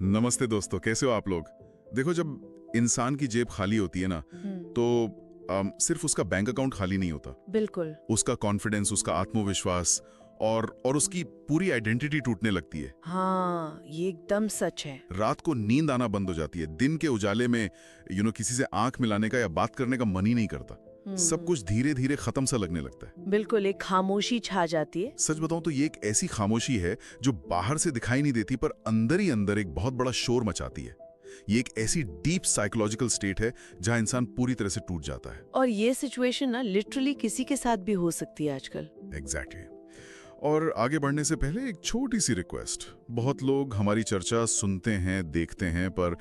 नमस्ते दोस्तों, कैसे हो आप लोग। देखो, जब इंसान की जेब खाली होती है ना, तो सिर्फ उसका बैंक अकाउंट खाली नहीं होता। बिल्कुल। उसका कॉन्फिडेंस, उसका आत्मविश्वास और उसकी पूरी आइडेंटिटी टूटने लगती है। हाँ, ये एकदम सच है। रात को नींद आना बंद हो जाती है। दिन के उजाले में किसी से आंख मिलाने का या बात करने का मन ही नहीं करता। सब कुछ धीरे धीरे खत्म सा लगने लगता है। बिल्कुल, एक खामोशी छा जाती है। सच बताऊं तो ये एक ऐसी खामोशी है जो बाहर से दिखाई नहीं देती, पर अंदर ही अंदर एक बहुत बड़ा शोर मचाती है। ये एक ऐसी डीप साइकोलॉजिकल स्टेट है जहां इंसान पूरी तरह से टूट जाता है। और ये सिचुएशन ना लिटरली किसी के साथ भी हो सकती है आजकल। एग्जैक्टली। और आगे बढ़ने से पहले एक छोटी सी रिक्वेस्ट। बहुत लोग हमारी चर्चा सुनते हैं, देखते हैं, पर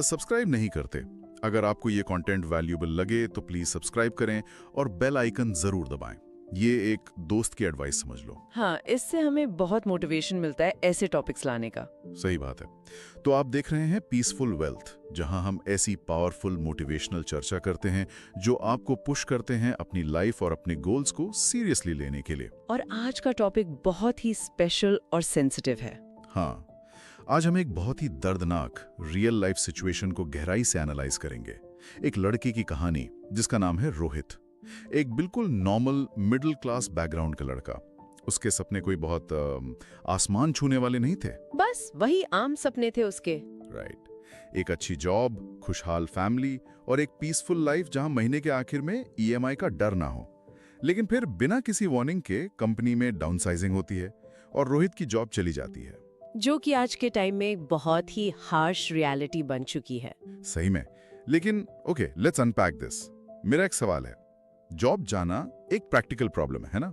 सब्सक्राइब नहीं करते। अगर आपको ये कंटेंट वैल्यूएबल लगे तो प्लीज सब्सक्राइब करें और बेल आइकन जरूर दबाएं। ये एक दोस्त की एडवाइस समझ लो। हाँ, इससे हमें बहुत मोटिवेशन मिलता है ऐसे टॉपिक्स लाने का। सही बात है। तो आप देख रहे हैं पीसफुल वेल्थ, जहां हम ऐसी पावरफुल मोटिवेशनल चर्चा करते हैं जो आपको पुश करते हैं अपनी लाइफ और अपने गोल्स को सीरियसली लेने के लिए। और आज का टॉपिक बहुत ही स्पेशल और सेंसिटिव है। हाँ, आज हम एक बहुत ही दर्दनाक रियल लाइफ सिचुएशन को गहराई से एनालाइज करेंगे। एक लड़के की कहानी जिसका नाम है रोहित। एक बिल्कुल नॉर्मल मिडिल क्लास बैकग्राउंड का लड़का। उसके सपने कोई बहुत आसमान छूने वाले नहीं थे। बस वही आम सपने थे उसके। राइट। एक अच्छी जॉब, खुशहाल फैमिली और एक पीसफुल लाइफ जहां महीने के आखिर में ईएमआई का डर ना हो। लेकिन फिर बिना किसी वार्निंग के कंपनी में डाउनसाइजिंग होती है और रोहित की जॉब चली जाती है, जो कि आज के टाइम में एक बहुत ही हार्श रियलिटी बन चुकी है। सही में। लेकिन ओके, लेट्स अनपैक दिस। मेरा एक सवाल है, जॉब जाना एक प्रैक्टिकल प्रॉब्लम है ना,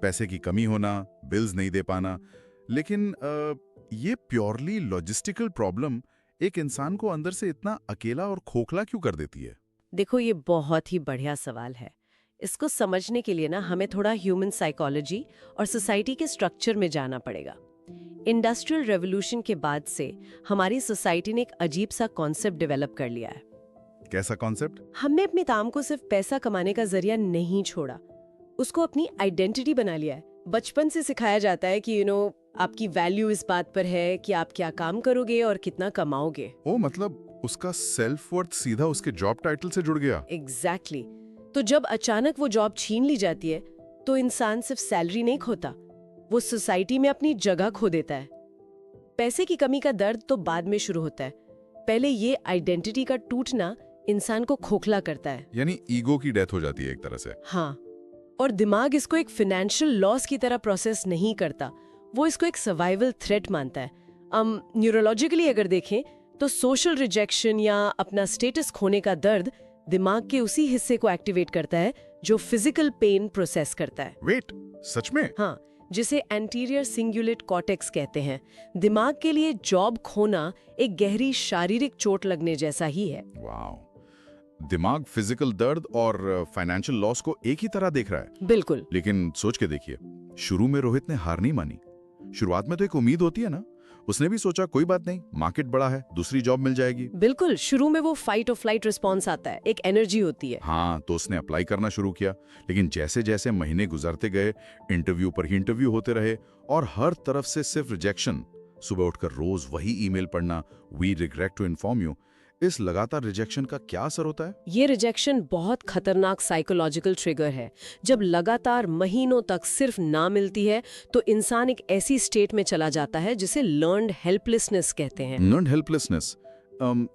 पैसे की कमी होना, बिल्स नहीं दे पाना, लेकिन ये प्योरली लॉजिस्टिकल प्रॉब्लम एक इंसान को अंदर से इतना अकेला और खोखला क्यों कर देती है? देखो, ये बहुत ही बढ़िया सवाल है। इसको समझने के लिए ना हमें थोड़ा ह्यूमन साइकोलॉजी और सोसाइटी के स्ट्रक्चर में जाना पड़ेगा। इंडस्ट्रियल रेवोल्यूशन के बाद से हमारी सोसाइटी ने एक अजीब सा कॉन्सेप्ट डेवलप कर लिया है। कैसा कॉन्सेप्ट? हमने अपने काम को सिर्फ पैसा कमाने का जरिया नहीं छोड़ा, उसको अपनी आइडेंटिटी बना लिया है। बचपन से सिखाया जाता है कि आपकी वैल्यू इस बात पर है कि आप क्या काम करोगे और कितना कमाओगे। ओ, मतलब उसका सेल्फ वर्थ सीधा उसके जॉब टाइटल से जुड़ गया। एग्जैक्टली। तो जब अचानक वो जॉब छीन ली जाती है तो इंसान सिर्फ सैलरी नहीं खोता, वो सोसाइटी में अपनी जगह खो देता है। पैसे की कमी का दर्द तो बाद में शुरू होता है। पहले ये आइडेंटिटी का टूटना इंसान को खोखला करता है। यानी ईगो की डेथ हो जाती है एक तरह से। हाँ, और दिमाग इसको एक फाइनेंशियल लॉस की तरह प्रोसेस नहीं करता, वो इसको एक सर्वाइवल थ्रेट मानता है। न्यूरोलॉजिकली अगर देखें तो सोशल रिजेक्शन या अपना स्टेटस खोने का दर्द दिमाग के उसी हिस्से को एक्टिवेट करता है जो फिजिकल पेन प्रोसेस करता है। वेट, सच में? हाँ, जिसे एंटीरियर सिंगुलेट कॉर्टेक्स कहते हैं। दिमाग के लिए जॉब खोना एक गहरी शारीरिक चोट लगने जैसा ही है। वाओ। दिमाग फिजिकल दर्द और फाइनेंशियल लॉस को एक ही तरह देख रहा है। बिल्कुल। लेकिन सोच के देखिए, शुरू में रोहित ने हार नहीं मानी। शुरुआत में तो एक उम्मीद होती है ना, उसने भी सोचा कोई बात नहीं, मार्केट बड़ा है, दूसरी जॉब मिल जाएगी। बिल्कुल, शुरू में वो फाइट और फ्लाइट रिस्पॉन्स आता है, एक एनर्जी होती है। हाँ, तो उसने अप्लाई करना शुरू किया। लेकिन जैसे जैसे महीने गुजरते गए, इंटरव्यू पर ही इंटरव्यू होते रहे और हर तरफ से सिर्फ रिजेक्शन। सुबह उठकर रोज वही ईमेल पढ़ना, we regret to inform you. इस लगातार रिजेक्शन का क्या असर होता है? ये रिजेक्शन बहुत खतरनाक साइकोलॉजिकल ट्रिगर है। जब लगातार महीनों तक सिर्फ ना मिलती है तो इंसान एक ऐसी स्टेट में चला जाता है जिसे लर्न्ड हेल्पलेसनेस कहते हैं। लर्न्ड हेल्पलेसनेस,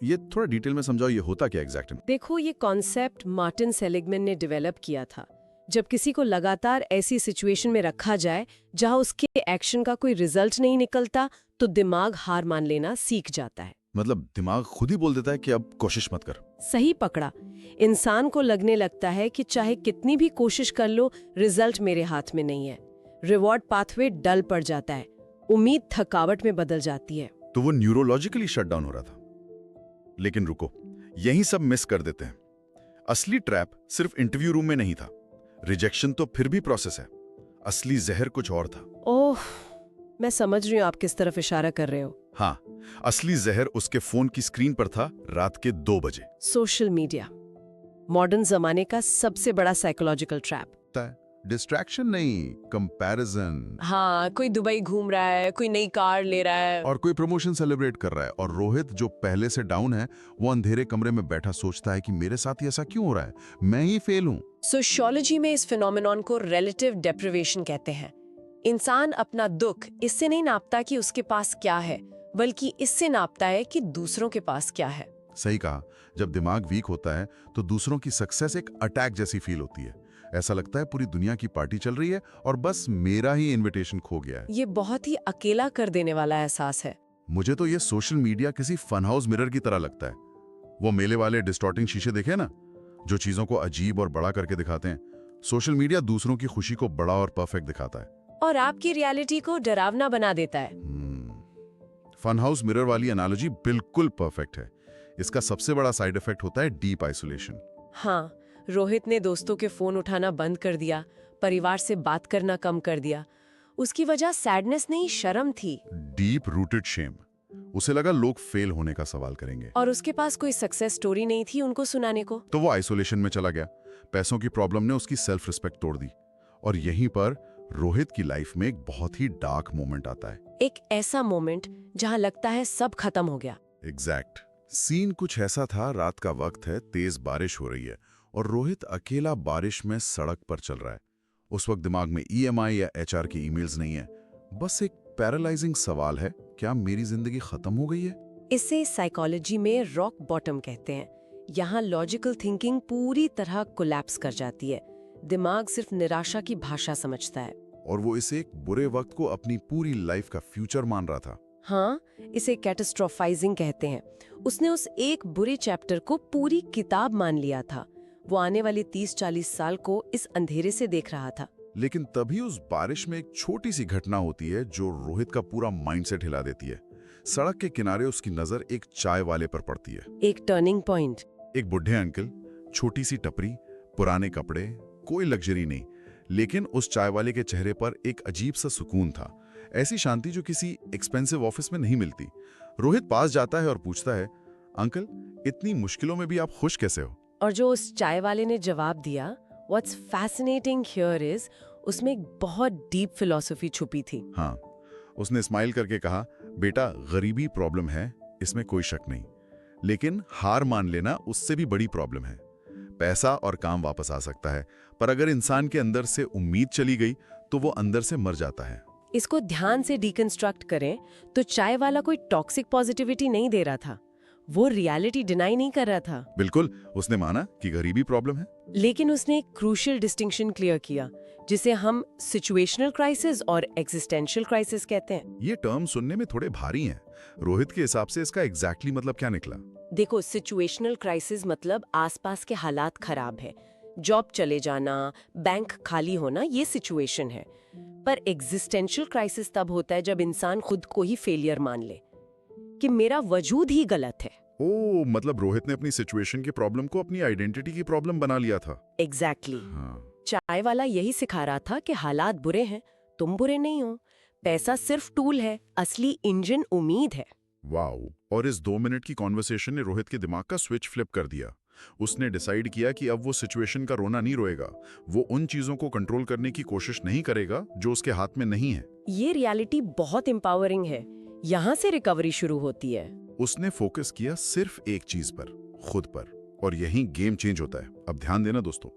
ये थोड़ा डिटेल में समझाओ, ये होता क्या एग्जैक्टली? देखो, ये कॉन्सेप्ट मार्टिन सेलिगमैन ने डेवलप किया था। जब किसी को लगातार ऐसी सिचुएशन में रखा जाए जहां उसके एक्शन का कोई रिजल्ट नहीं निकलता, तो दिमाग हार मान लेना सीख जाता है। मतलब दिमाग खुद ही बोल देता है कि अब कोशिश मत कर। सही पकड़ा। इंसान को लगने लगता है कि चाहे कितनी भी कोशिश कर लो, रिजल्ट मेरे हाथ में नहीं है। रिवॉर्ड पाथवे डल पड़ जाता है, उम्मीद थकावट में बदल जाती है। तो वो न्यूरोलॉजिकली शटडाउन हो रहा था। लेकिन रुको, यही सब मिस कर देते हैं। असली ट्रैप सिर्फ इंटरव्यू रूम में नहीं था। रिजेक्शन तो फिर भी प्रोसेस है, असली जहर कुछ और था। ओह, मैं समझ रही हूँ आप किस तरफ इशारा कर रहे हो। हाँ, असली जहर उसके फोन की स्क्रीन पर था रात के 2 बजे। सोशल मीडिया मॉडर्न जमाने का सबसे बड़ा साइकोलॉजिकल ट्रैप। डिस्ट्रैक्शन नहीं, कंपैरिजन। हाँ, कोई दुबई घूम रहा है, कोई नई कार ले रहा है। और कोई प्रमोशन सेलिब्रेट कर रहा है, और रोहित जो पहले से डाउन है वो अंधेरे कमरे में बैठा सोचता है कि मेरे साथ ही ऐसा क्यों हो रहा है, मैं ही फेल हूं। सोशियोलॉजी में इस फिनोमेनॉन को रिलेटिव डेप्रिवेशन कहते हैं। इंसान अपना दुख इससे नहीं नापता कि उसके पास क्या है, बल्कि इससे नापता है कि दूसरों के पास क्या है। सही कहा, जब दिमाग वीक होता है तो दूसरों की सक्सेस एक अटैक जैसी फील होती है। ऐसा लगता है पूरी दुनिया की पार्टी चल रही है और बस मेरा ही इनविटेशन खो गया है। ये बहुत ही अकेला कर देने वाला एहसास है। मुझे तो ये सोशल मीडिया किसी फन हाउस मिरर की तरह लगता है। वो मेले वाले डिस्टॉर्टिंग शीशे देखे ना, जो चीजों को अजीब और बड़ा करके दिखाते हैं। सोशल मीडिया दूसरों की खुशी को बड़ा और परफेक्ट दिखाता है और आपकी रियलिटी को डरावना बना देता है। फन हाउस मिरर वाली एनालॉजी बिल्कुल परफेक्ट है। इसका सबसे बड़ा साइड इफेक्ट होता है डीप आइसोलेशन। हाँ, रोहित ने दोस्तों के फोन उठाना बंद कर दिया, परिवार से बात करना कम कर दिया। उसकी वजह सैडनेस नहीं, शर्म थी। Deep rooted shame. उसे लगा लोग फेल होने का सवाल करेंगे, और उसके पास कोई सक्सेस स्टोरी नहीं थी उनको सुनाने को। तो वो आइसोलेशन में चला गया। पैसों की प्रॉब्लम ने उसकी सेल्फ रिस्पेक्ट तोड़ दी। और यहीं पर रोहित की लाइफ में एक बहुत ही डार्क मोमेंट आता है। एक ऐसा मोमेंट जहां लगता है सब खत्म हो गया। एग्जैक्ट सीन कुछ ऐसा था। रात का वक्त है, तेज बारिश हो रही है और रोहित अकेला बारिश में सड़क पर चल रहा है। उस वक्त दिमाग में ईएमआई या एचआर की ईमेल्स नहीं है, बस एक पैरालाइजिंग सवाल है, क्या मेरी जिंदगी खत्म हो गई है? इसे साइकोलॉजी में रॉक बॉटम कहते हैं। यहाँ लॉजिकल थिंकिंग पूरी तरह कोलैप्स कर जाती है। दिमाग सिर्फ निराशा की भाषा समझता है। और वो इसे एक बुरे वक्त को अपनी पूरी लाइफ का फ्यूचर मान रहा था। हाँ, इसे कैटास्ट्रोफाइजिंग कहते हैं। उसने उस एक बुरे चैप्टर को पूरी किताब मान लिया था। वो आने वाले 30-40 साल को इस अंधेरे से देख रहा था। लेकिन तभी उस बारिश में एक छोटी सी घटना होती है जो रोहित का पूरा माइंडसेट हिला देती है। सड़क के किनारे उसकी नजर एक चाय वाले पर पड़ती है। एक टर्निंग पॉइंट। एक बुढ़े अंकल, छोटी सी टपरी, पुराने कपड़े, कोई लग्जरी नहीं, लेकिन उस चाय वाले के चेहरे पर एक अजीब सा सुकून था। ऐसी शांति जो किसी एक्सपेंसिव ऑफिस में नहीं मिलती। रोहित पास जाता है और पूछता है, अंकल, इतनी मुश्किलों में भी आप खुश कैसे हो? और जो उस चाय वाले ने जवाब दिया, व्हाट्स फैसिनेटिंग हियर इज, उसमें एक बहुत डीप फिलॉसफी छुपी थी। हाँ, उसने स्माइल करके कहा, बेटा, गरीबी प्रॉब्लम है, इसमें कोई शक नहीं, लेकिन हार मान लेना उससे भी बड़ी प्रॉब्लम है। पैसा और काम वापस आ सकता है, पर अगर इंसान के अंदर से उम्मीद चली गई तो वो अंदर से मर जाता है। इसको ध्यान से डिकंस्ट्रक्ट करें तो चाय वाला कोई टॉक्सिक पॉजिटिविटी नहीं दे रहा था। वो रियलिटी डिनाई नहीं कर रहा था। बिल्कुल, उसने माना कि गरीबी प्रॉब्लम है, लेकिन उसने एक क्रूशियल डिस्टिंक्शन क्लियर किया, जिसे हम सिचुएशनल क्राइसिस और एग्जिस्टेंशियल क्राइसिस कहते हैं। ये टर्म सुनने में थोड़े भारी हैं। रोहित के हिसाब से इसका एग्जैक्टली मतलब क्या निकला? देखो, सिचुएशनल क्राइसिस मतलब आसपास के हालात खराब है, जॉब चले जाना, बैंक खाली होना, ये सिचुएशन है। पर एग्जिस्टेंशियल क्राइसिस तब होता है जब इंसान खुद को ही फेलियर मान ले कि मेरा वजूद ही गलत है। ओ, मतलब रोहित ने अपनी सिचुएशन की प्रॉब्लम को अपनी आइडेंटिटी की प्रॉब्लम बना लिया था। एग्जैक्टली। हाँ। चाय वाला यही सिखा रहा था कि हालात बुरे हैं, तुम बुरे नहीं हो, पैसा सिर्फ टूल है, असली इंजन उम्मीद है। वाओ। और इस 2 मिनट की कॉन्वर्सेशन ने रोहित के दिमाग का स्विच फ्लिप कर दिया। उसने डिसाइड किया कि अब वो सिचुएशन का रोना नहीं रोएगा, वो उन चीजों को कंट्रोल करने की कोशिश नहीं करेगा जो उसके हाथ में नहीं है। ये रियलिटी बहुत एम्पावरिंग है। यहाँ से रिकवरी शुरू होती है। उसने फोकस किया सिर्फ एक चीज पर, खुद पर, और यहीं गेम चेंज होता है। अब ध्यान देना दोस्तों,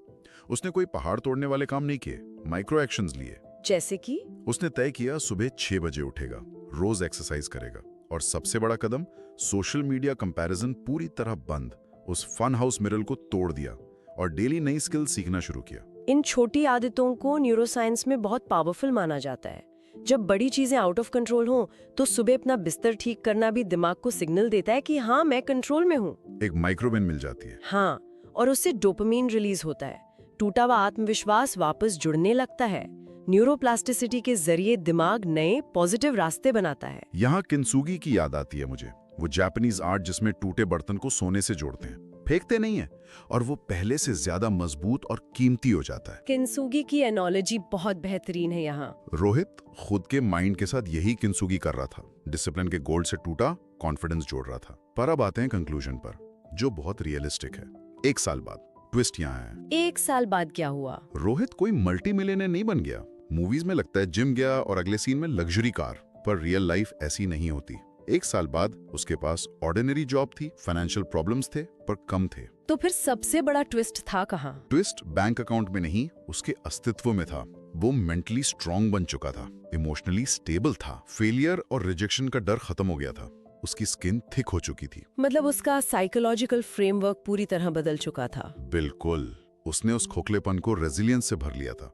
उसने कोई पहाड़ तोड़ने वाले काम नहीं किए, माइक्रो एक्शंस लिए। जैसे कि उसने तय किया सुबह 6 बजे उठेगा, रोज एक्सरसाइज करेगा, और सबसे बड़ा कदम, सोशल मीडिया कंपैरिजन पूरी तरह बंद। उस फन हाउस मिरर को तोड़ दिया और डेली नई स्किल सीखना शुरू किया। इन छोटी आदतों को न्यूरोसाइंस में बहुत पावरफुल माना जाता है। जब बड़ी चीजें आउट ऑफ कंट्रोल हों तो सुबह अपना बिस्तर ठीक करना भी दिमाग को सिग्नल देता है कि हाँ, मैं कंट्रोल में हूँ। एक माइक्रोवेन मिल जाती है। हाँ, और उससे डोपामिन रिलीज होता है। टूटा हुआ आत्मविश्वास वापस जुड़ने लगता है। न्यूरोप्लास्टिसिटी के जरिए दिमाग नए पॉजिटिव रास्ते बनाता है। यहाँ किंसुगी की याद आती है मुझे, वो जापानीज आर्ट जिसमें टूटे बर्तन को सोने से जोड़ते हैं, फेंकते नहीं है, और वो पहले से ज्यादा मजबूत और कीमती हो जाता है। किंसुगी की एनोलॉजी बहुत बेहतरीन है यहाँ। रोहित खुद के माइंड के साथ यही किंसुगी कर रहा था। डिसिप्लिन के गोल्ड से टूटा, कॉन्फिडेंस जोड़ रहा था। पर अब आते हैं कंक्लूजन पर, जो बहुत रियलिस्टिक है। 1 साल बाद ट्विस्ट यहाँ है। 1 साल बाद क्या हुआ? रोहित कोई मल्टी मिलियनर नहीं बन गया। मूवीज में लगता है जिम गया और अगले सीन में लग्जरी कार, पर रियल लाइफ ऐसी नहीं होती। 1 साल बाद उसके पास ऑर्डिनरी जॉब थी, फाइनेंशियल प्रॉब्लम्स थे पर कम थे। तो फिर सबसे बड़ा ट्विस्ट था कहाँ? ट्विस्ट बैंक अकाउंट में नहीं, उसके अस्तित्व में था। वो मेंटली स्ट्रांग बन चुका था, इमोशनली स्टेबल था, फेलियर और रिजेक्शन का डर खत्म हो गया था, उसकी स्किन थिक हो चुकी थी। मतलब उसका साइकोलॉजिकल फ्रेमवर्क पूरी तरह बदल चुका था। बिल्कुल, उसने उस खोखलेपन को रेजिलियंस से भर लिया था।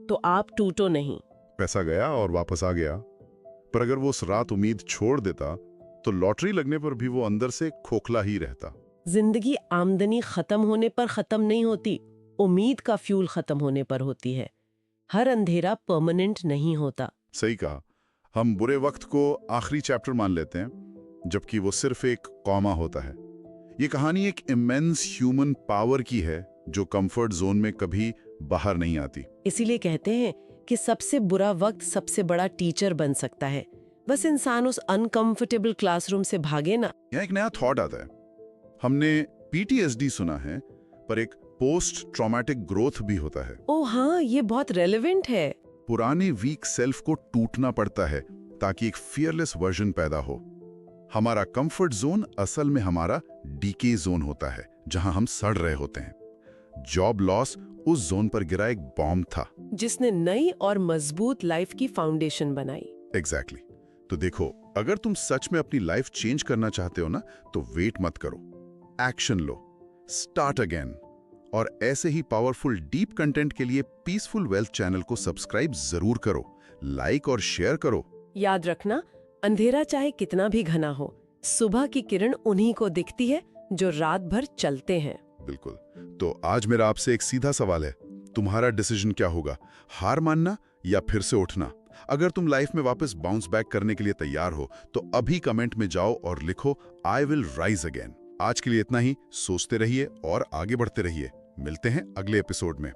तो आप टूटो नहीं। पैसा गया और वापस आ गया, पर अगर वो उस रात उम्मीद छोड़ देता तो लॉटरी लगने पर भी वो अंदर से खोखला ही रहता। जिंदगी आमदनी खत्म होने पर खत्म नहीं होती, उम्मीद का फ्यूल खत्म होने पर होती है। हर अंधेरा परमानेंट नहीं होता। सही कहा। हम बुरे वक्त को आखिरी चैप्टर मान लेते हैं, जबकि वो सिर्फ एक कॉमा होता है। ये कहानी एक इमेंस ह्यूमन पावर की है जो कंफर्ट जोन में कभी बाहर नहीं आती। इसीलिए कहते हैं कि सबसे बुरा वक्त सबसे बड़ा टीचर बन सकता है। बस इंसान उस अनकंफर्टेबल क्लासरूम से भागे ना। यहाँ एक नया थॉट आता है। हमने PTSD सुना है, पर एक पोस्ट ट्रॉमेटिक ग्रोथ भी होता है। ओ हाँ, ये बहुत रेलेवेंट है। पुराने वीक सेल्फ को टूटना पड़ता है ताकि एक फियरलेस वर्जन पैदा हो। हमारा कंफर्ट जोन असल में हमारा डीके जोन होता है, जहां हम सड़ रहे होते हैं। जॉब लॉस उस जोन पर गिरा एक बॉम्ब था, जिसने नई और मजबूत लाइफ की फाउंडेशन बनाई। एग्जैक्टली। तो देखो, अगर तुम सच में अपनी लाइफ चेंज करना चाहते हो ना, तो वेट मत करो, एक्शन लो, स्टार्ट अगेन। और ऐसे ही पावरफुल डीप कंटेंट के लिए पीसफुल वेल्थ चैनल को सब्सक्राइब जरूर करो, लाइक और शेयर करो। याद रखना, अंधेरा चाहे कितना भी घना हो, सुबह की किरण उन्हीं को दिखती है जो रात भर चलते हैं। बिल्कुल। तो आज मेरा आपसे एक सीधा सवाल है, तुम्हारा डिसीजन क्या होगा? हार मानना या फिर से उठना? अगर तुम लाइफ में वापस बाउंस बैक करने के लिए तैयार हो तो अभी कमेंट में जाओ और लिखो आई विल राइज अगेन। आज के लिए इतना ही। सोचते रहिए और आगे बढ़ते रहिए। मिलते हैं अगले एपिसोड में।